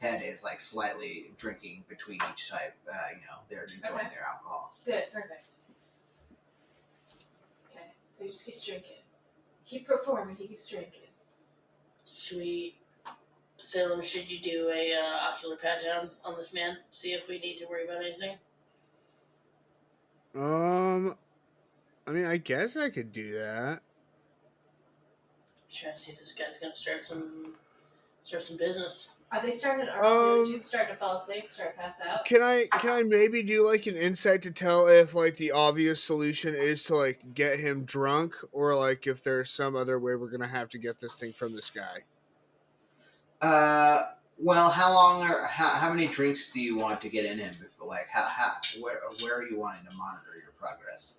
head is slightly drinking between each type. They're enjoying their alcohol.
Good, perfect. Okay, so he just keeps drinking. Keep performing, he keeps drinking.
Salem, should you do a ocular pat down on this man? See if we need to worry about anything?
I mean, I guess I could do that.
Trying to see if this guy's gonna start some business.
Are they starting? Are you starting to fall asleep? Start to pass out?
Can I maybe do an insight to tell if the obvious solution is to get him drunk, or if there's some other way we're gonna have to get this thing from this guy?
Well, how many drinks do you want to get in him? Before, where are you wanting to monitor your progress?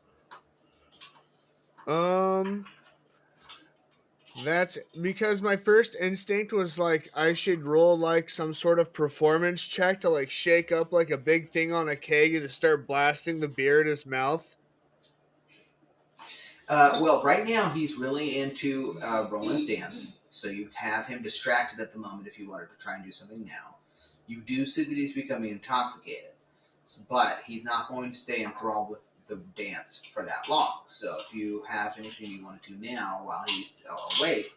That's because my first instinct was I should roll some sort of performance check to shake up a big thing on a keg and to start blasting the beer in his mouth.
Well, right now he's really into Roland's dance, so you have him distracted at the moment if you wanted to try and do something now. You do see that he's becoming intoxicated, but he's not going to stay enthralled with the dance for that long. So if you have anything you want to do now while he's still awake,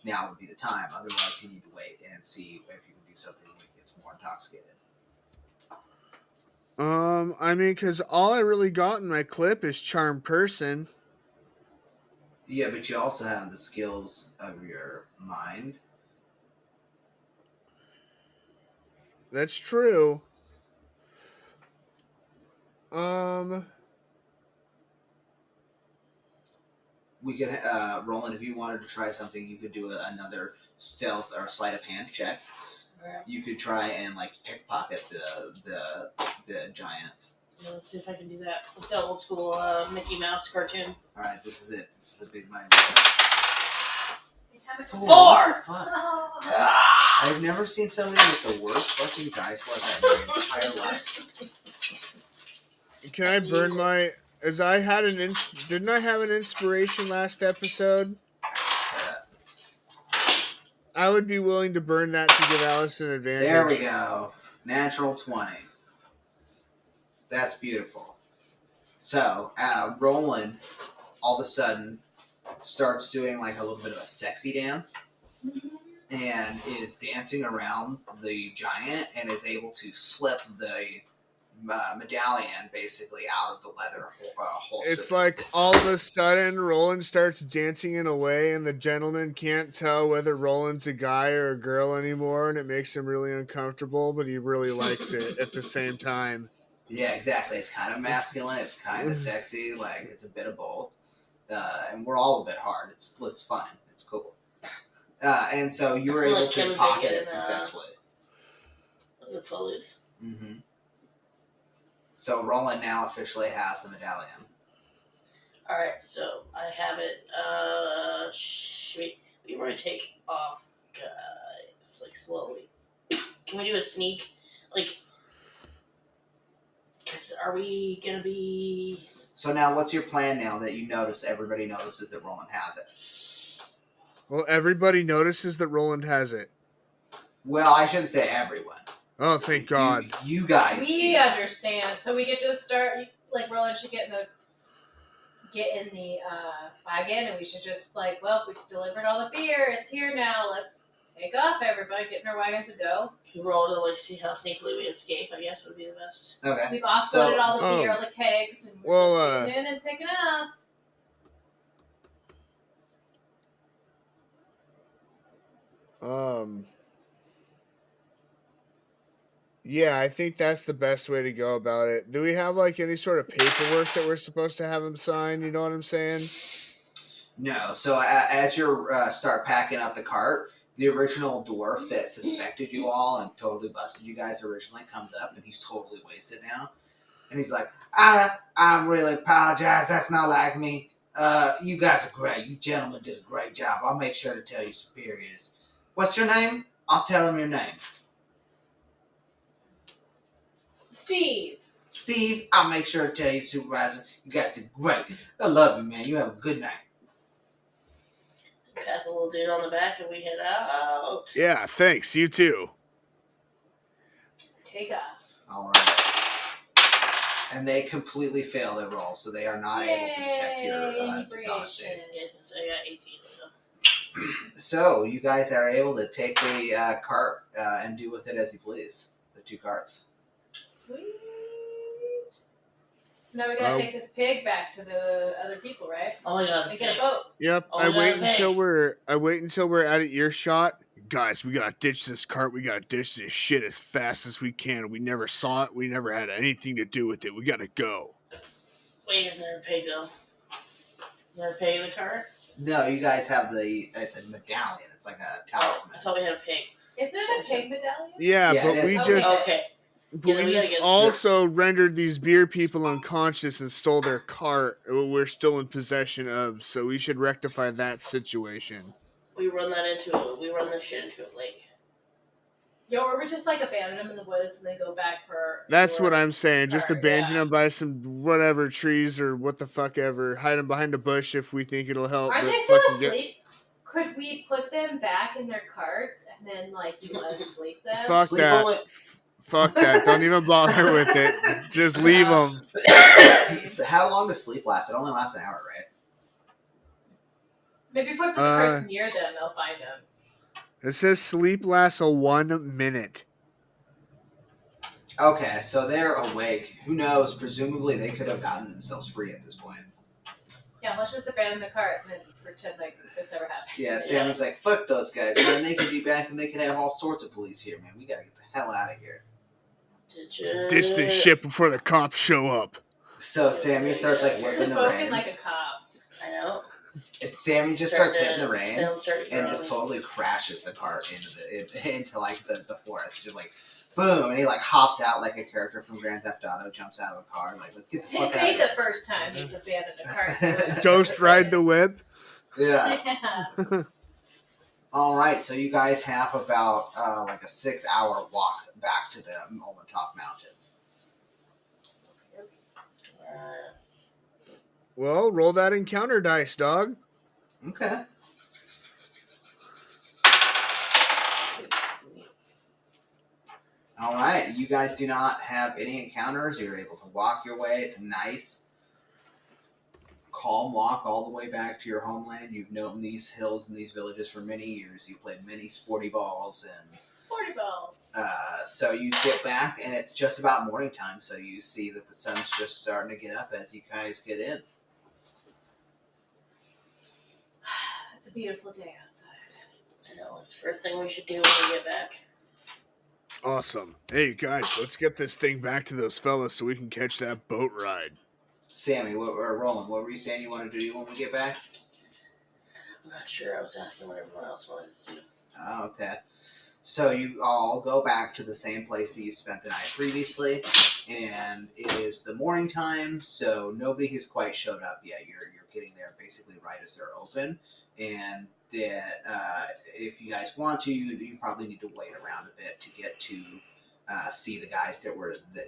now would be the time. Otherwise, you need to wait and see if you can do something when he gets more intoxicated.
I mean, because all I really got in my clip is charm person.
Yeah, but you also have the skills of your mind.
That's true.
We could, Roland, if you wanted to try something, you could do another stealth or sleight of hand check.
Alright.
You could try and pickpocket the giant.
Well, let's see if I can do that with the old school Mickey Mouse cartoon.
All right, this is it. This is a big money.
Four!
What the fuck? I've never seen somebody with the worst fucking dice like that in my entire life.
Can I burn my? As I had didn't I have an inspiration last episode? I would be willing to burn that to give Alice an advantage.
There we go. Natural 20. That's beautiful. So, Roland, all of a sudden, starts doing a little bit of a sexy dance, and is dancing around the giant, and is able to slip the medallion basically out of the leather holster.
It's all of a sudden Roland starts dancing in a way, and the gentleman can't tell whether Roland's a guy or a girl anymore, and it makes him really uncomfortable, but he really likes it at the same time.
Yeah, exactly. It's kind of masculine. It's kind of sexy. It's a bit of both. And we're all a bit hard. It's fun. It's cool. And so you were able to pocket it successfully.
The Footloose.
Mm-hmm. So Roland now officially has the medallion.
Alright, so I have it. We want to take off, guys, slowly. Can we do a sneak? Because are we going to be...
So now what's your plan now that everybody notices that Roland has it?
Well, everybody notices that Roland has it.
Well, I shouldn't say everyone.
Oh, thank God.
You guys
We understand. So we could just start, Roland should get in the get in the wagon, and we should just like, well, we delivered all the beer. It's here now. Let's take off, everybody. Get in our wagons and go.
You roll to like see how sneakily we escape. I guess would be the best.
Okay.
We've offloaded all the beer,
Oh.
all the kegs, and we're
Well,
just getting in and taking off.
Yeah, I think that's the best way to go about it. Do we have like any sort of paperwork that we're supposed to have him sign? You know what I'm saying?
No. So as you start packing up the cart, the original dwarf that suspected you all and totally busted you guys originally comes up, and he's totally wasted now. And he's like, I really apologize. That's not like me. You guys are great. You gentlemen did a great job. I'll make sure to tell your superiors. What's your name? I'll tell them your name.
Steve.
Steve, I'll make sure to tell you, supervisor. You guys did great. I love you, man. You have a good night.
Pat the little dude on the back, and we head out.
Yeah, thanks. You too.
Take off.
All right. And they completely fail their roll, so they are not able to detect your dishonesty.
Yeah, so I got 18.
So you guys are able to take the cart and do with it as you please. The 2 carts.
Sweet. So now we gotta take this pig back to the other people, right?
Oh my god.
And get a boat.
Yep.
Oh,
I wait
okay.
until we're out of earshot. Guys, we gotta ditch this cart. We gotta ditch this shit as fast as we can. We never saw it. We never had anything to do with it. We gotta go.
Wait, is there a pig though? Is there a pig in the car?
No, you guys have it's a medallion. It's like a
Oh,
talisman.
I thought we had a pig.
Is it a pig medallion?
Yeah,
Yeah,
but
it
we
is.
just
Okay.
but
Yeah,
we
we gotta
just
get-
also rendered these beer people unconscious and stole their cart. We're still in possession of, so we should rectify that situation.
We run this shit into a lake.
Yo, or we just like abandon them in the woods and then go back for.
That's what I'm saying. Just
Cart,
abandon
yeah.
them by some whatever trees or what the fuck ever. Hide them behind a bush if we think it'll help.
Aren't
but
they still
fucking
asleep? Could we put them back in their carts and then like you unsleep them?
Fuck
Sleep
that.
only-
Fuck that. Don't even bother with it. Just leave them.
So how long does sleep last? It only lasts an hour, right?
Maybe put the carts near them. They'll find them.
It says sleep lasts a 1 minute.
Okay, so they're awake. Who knows? Presumably they could have gotten themselves free at this point.
Yeah, let's just abandon the cart and then pretend like this never happened.
Yeah, Sammy's like, fuck those guys, man. They could be back and they could have all sorts of police here, man. We gotta get the hell out of here.
Ditch this shit before the cops show up.
So Sammy starts like
He's
whipping the
spoken like
reins.
a cop.
I know.
And Sammy just starts hitting the reins
Start
and just totally crashes the cart into like the forest. Just like boom, and he like hops out like a character from Grand Theft Auto, jumps out of a car, like let's get the
This
fuck out of
ain't
here.
the first time he's abandoned the cart.
Ghost ride the whip.
Yeah.
Yeah.
All right, so you guys have about like a 6-hour walk back to the Molotov Mountains.
Well, roll that encounter dice, dog.
Okay. All right, you guys do not have any encounters. You're able to walk your way. It's a nice, calm walk all the way back to your homeland. You've known these hills and these villages for many years. You played many sporty balls, and
Sporty balls.
so you get back, and it's just about morning time. So you see that the sun's just starting to get up as you guys get in.
It's a beautiful day outside.
I know. It's the first thing we should do when we get back.
Awesome. Hey, guys, let's get this thing back to those fellas so we can catch that boat ride.
Sammy, or Roland, what were you saying you wanted to do when we get back?
I'm not sure. I was asking what everyone else wanted to do.
Oh, okay. So you all go back to the same place that you spent the night previously, and it is the morning time, so nobody has quite showed up yet. You're getting there basically right as they're open, and that if you guys want to, you probably need to wait around a bit to get to see the guys that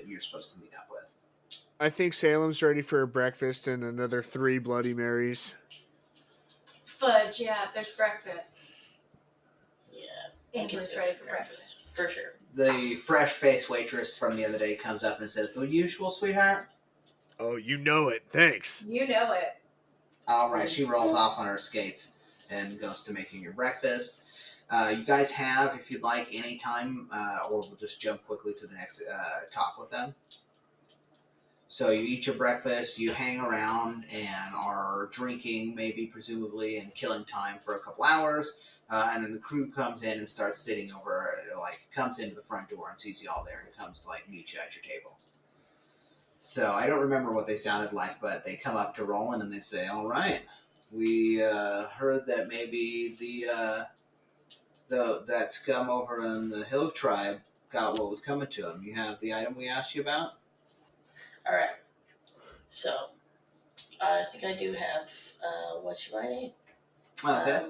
you're supposed to meet up with.
I think Salem's ready for a breakfast and another 3 Bloody Marys.
Fudge, yeah, there's breakfast.
Yeah.
Amber's ready for breakfast.
For sure.
The fresh-faced waitress from the other day comes up and says, "The usual, sweetheart?"
Oh, you know it. Thanks.
You know it.
All right, she rolls off on her skates and goes to making your breakfast. You guys have, if you'd like, any time, or we'll just jump quickly to the next talk with them. So you eat your breakfast, you hang around and are drinking, maybe presumably, and killing time for a couple hours. And then the crew comes in and starts sitting over, comes into the front door and sees you all there and comes to meet you at your table. So I don't remember what they sounded like, but they come up to Roland and they say, "All right, we heard that maybe that scum over in the Hill Tribe got what was coming to him. You have the item we asked you about?"
All right. So, I think I do have what you might need.
Okay.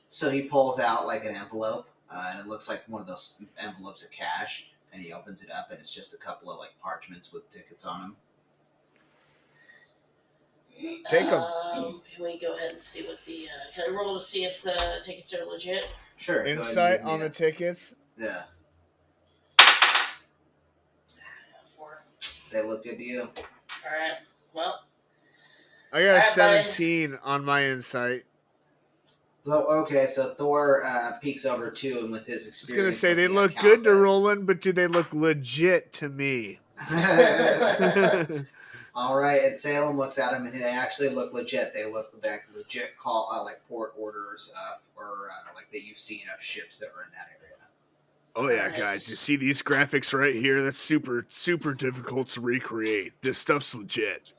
So he pulls out an envelope, and it looks like one of those envelopes of cash, and he opens it up, and it's just a couple of parchments with tickets on them.
Take them.
Can we go ahead and see what the? Can I roll to see if the tickets are legit?
Sure.
Insight on the tickets.
Yeah.
4.
They look good to you.
All right. Well.
I got a 17 on my insight.
So Thor peeks over too, and with his experience,
I was gonna say they look good to Roland, but do they look legit to me?
All right, and Salem looks at him, and they actually look legit. They look like legit port orders, or that you've seen of ships that were in that area.
Oh yeah, guys, you see these graphics right here? That's super, super difficult to recreate. This stuff's legit.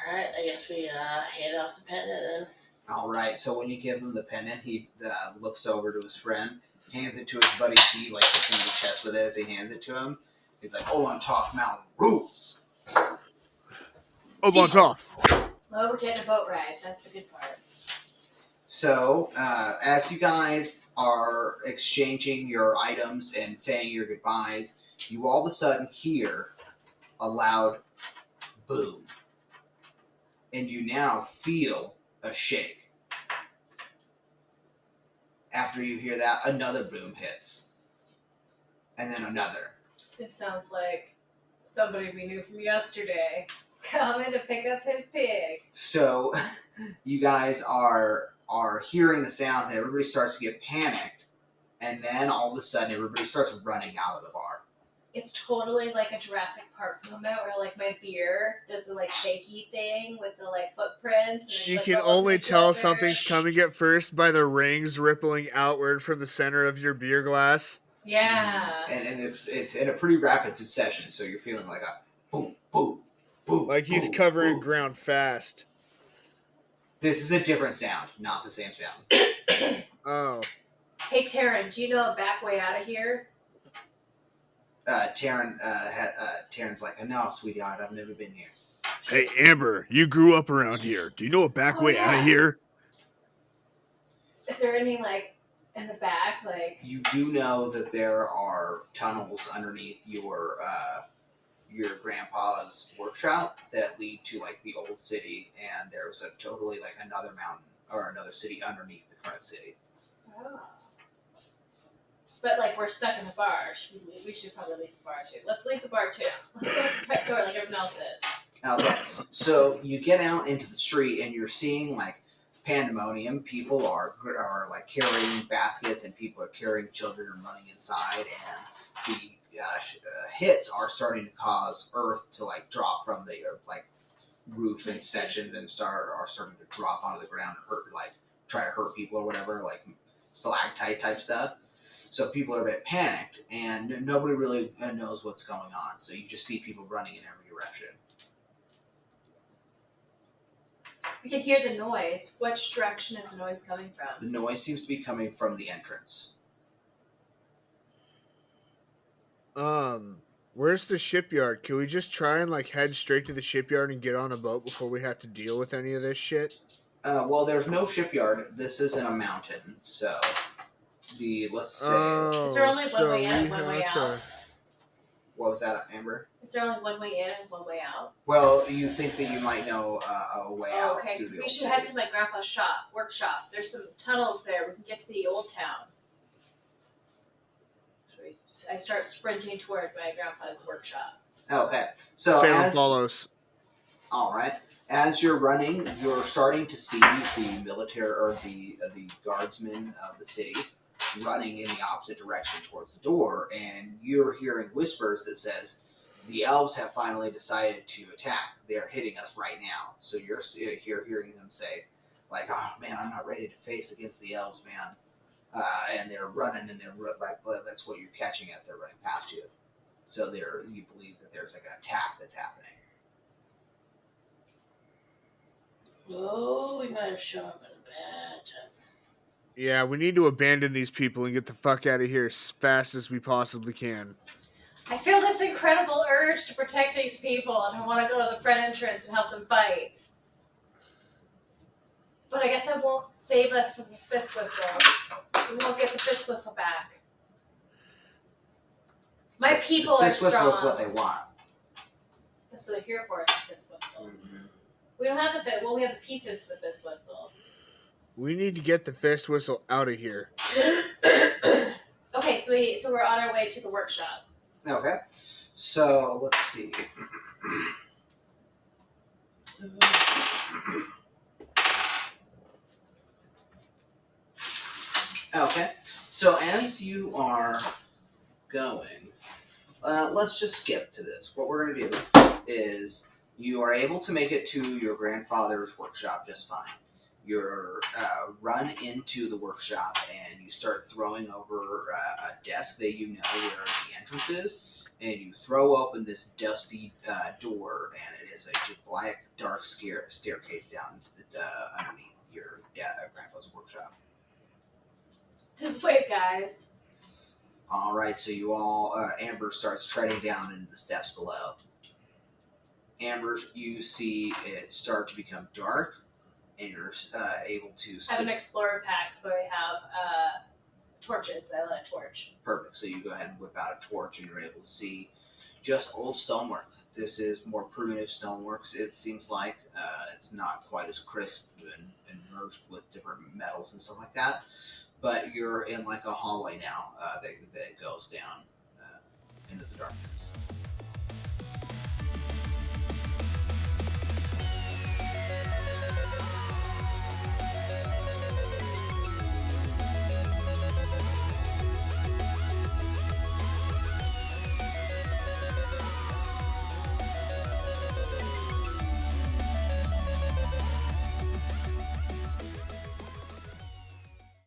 All right, I guess we hand off the pendant then.
All right, so when you give him the pendant, he looks over to his friend, hands it to his buddy T, hits him in the chest with it as he hands it to him. He's like, "Olantoff Mountain rules."
Olantoff.
Well, we're getting a boat ride. That's the good part.
So, as you guys are exchanging your items and saying your goodbyes, you all of a sudden hear a loud boom. And you now feel a shake. After you hear that, another boom hits. And then another.
This sounds like somebody we knew from yesterday coming to pick up his pig.
So, you guys are hearing the sounds and everybody starts to get panicked. And then all of a sudden, everybody starts running out of the bar.
It's totally like a Jurassic Park moment where my beer does the shaky thing with the footprints. And
you can only tell something's coming at first by the rings rippling outward from the center of your beer glass.
Yeah.
And it's in a pretty rapid succession, so you're feeling like a boom, boom, boom.
Like he's covering ground fast.
This is a different sound, not the same sound.
Oh.
Hey, Taryn, do you know a back way out of here?
Taryn's like, "No, sweetheart, I've never been here."
Hey, Amber, you grew up around here. Do you know a back way out of here?
Is there any, in the back,
You do know that there are tunnels underneath your grandpa's workshop that lead to, the old city, and there's a totally, another mountain or another city underneath the current city.
Oh. But, we're stuck in the bar. We should probably leave the bar, too. Let's leave the bar, too. Let's go to the front door like everyone else is.
Okay, so you get out into the street, and you're seeing, pandemonium. People are carrying baskets, and people are carrying children and running inside, and the hits are starting to cause earth to, drop from the, roof in sections and are starting to drop onto the ground and hurt, try to hurt people or whatever, stalactite type stuff. So people are a bit panicked, and nobody really knows what's going on. So you just see people running in every direction.
We can hear the noise. Which direction is the noise coming from?
The noise seems to be coming from the entrance.
Where's the shipyard? Can we just try and head straight to the shipyard and get on a boat before we have to deal with any of this shit?
Well, there's no shipyard. This isn't a mountain, so let's say.
Is there only one way in and one way out?
What was that, Amber?
Is there only one way in and one way out?
Well, you think that you might know a way out.
Okay, so we should head to my grandpa's workshop. There's some tunnels there. We can get to the old town. I start sprinting toward my grandpa's workshop.
Okay, so
Salem follows.
All right. As you're running, you're starting to see the military or the guardsmen of the city running in the opposite direction towards the door, and you're hearing whispers that says, the elves have finally decided to attack. They're hitting us right now. So you're hearing them say, like, oh man, I'm not ready to face against the elves, man. And they're running, and they're like, well, that's what you're catching as they're running past you. So you believe that there's like an attack that's happening.
Oh, we might have shown up at a bad time.
Yeah, we need to abandon these people and get the fuck out of here as fast as we possibly can.
I feel this incredible urge to protect these people, and I want to go to the front entrance and help them fight. But I guess that won't save us from the fist whistle. We won't get the fist whistle back. My people are
Fist whistle
strong.
is what they want.
That's what they're here for, is the fist whistle.
Mm-hmm.
We don't have the fist. Well, we have the pieces to the fist whistle.
We need to get the fist whistle out of here.
Okay, so we're on our way to the workshop.
Okay, so let's see. Okay, so as you are going, let's just skip to this. What we're going to do is you are able to make it to your grandfather's workshop just fine. You're run into the workshop and you start throwing over a desk that you know where the entrance is, and you throw open this dusty door, and it is a black, dark staircase down into the underneath your grandpa's workshop.
Just wait, guys.
All right, so you all, Amber starts treading down into the steps below. Amber, you see it start to become dark, and you're able to...
I have an explorer pack, so I have torches. I light a torch.
Perfect, so you go ahead and whip out a torch, and you're able to see just old stonework. This is more primitive stonework. It seems like it's not quite as crisp and merged with different metals and stuff like that. But you're in like a hallway now that goes down into the darkness.